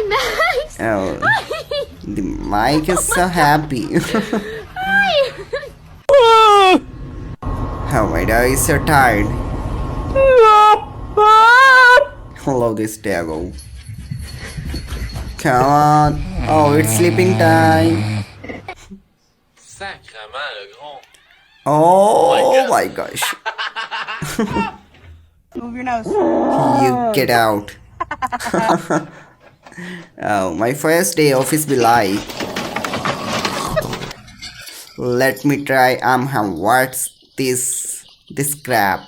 nice. Oh, the mic is so happy. Oh, my dog is so tired. Hello, this Dago. Come on. Oh, it's sleeping time. Sacrement, le gros. Oh my gosh. Move your nose. You get out. Oh, my first day office be like. Let me try. What's this crap?